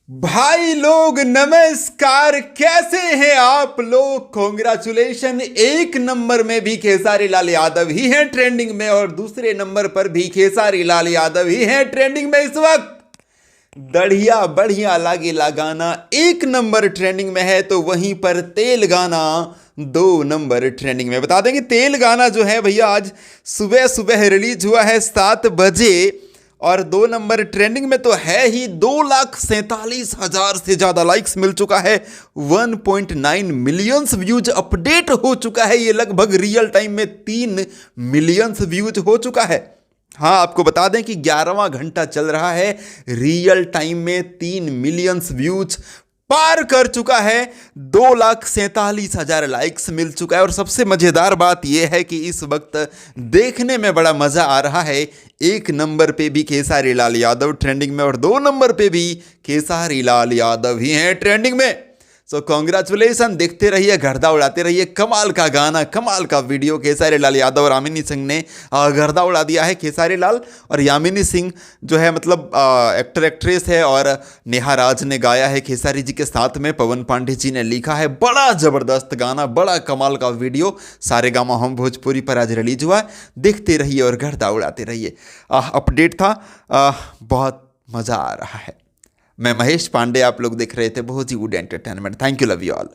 भाई लोग नमस्कार, कैसे हैं आप लोग। कॉन्ग्रेचुलेशन, एक नंबर में भी खेसारी लाल यादव ही हैं ट्रेंडिंग में और दूसरे नंबर पर भी खेसारी लाल यादव ही हैं ट्रेंडिंग में इस वक्त। बढ़िया बढ़िया लागेला गाना एक नंबर ट्रेंडिंग में है, तो वहीं पर तेल गाना 2 नंबर ट्रेंडिंग में। बता दें कि तेल गाना जो है भैया आज सुबह सुबह रिलीज हुआ है 7 बजे और 2 नंबर ट्रेंडिंग में तो है ही। 2,47,000 से ज़्यादा लाइक्स मिल चुका है, 1.9 मिलियंस व्यूज अपडेट हो चुका है। ये लगभग रियल टाइम में 3 मिलियंस व्यूज हो चुका है। हाँ, आपको बता दें कि 11वां घंटा चल रहा है, रियल टाइम में 3 मिलियंस व्यूज पार कर चुका है, 2,47,000 लाइक्स मिल चुका है। और सबसे मज़ेदार बात यह है कि इस वक्त देखने में बड़ा मज़ा आ रहा है। 1 नंबर पे भी खेसारी लाल यादव ट्रेंडिंग में और 2 नंबर पे भी खेसारी लाल यादव ही हैं ट्रेंडिंग में। सो कॉन्ग्रेचुलेसन, देखते रहिए, गर्दा उड़ाते रहिए। कमाल का गाना, कमाल का वीडियो खेसारी लाल यादव और यामिनी सिंह ने गर्दा उड़ा दिया है। खेसारी लाल और यामिनी सिंह जो है मतलब एक्टर एक्ट्रेस है और नेहा राज ने गाया है खेसारी जी के साथ में, पवन पांडे जी ने लिखा है। बड़ा ज़बरदस्त गाना, बड़ा कमाल का वीडियो सारेगामा हम भोजपुरी पर आज रिलीज हुआ है। देखते रहिए और गर्दा उड़ाते रहिए। अपडेट था, बहुत मज़ा आ रहा है। मैं महेश पांडे, आप लोग देख रहे थे बहुत ही good entertainment. Thank you, love you all.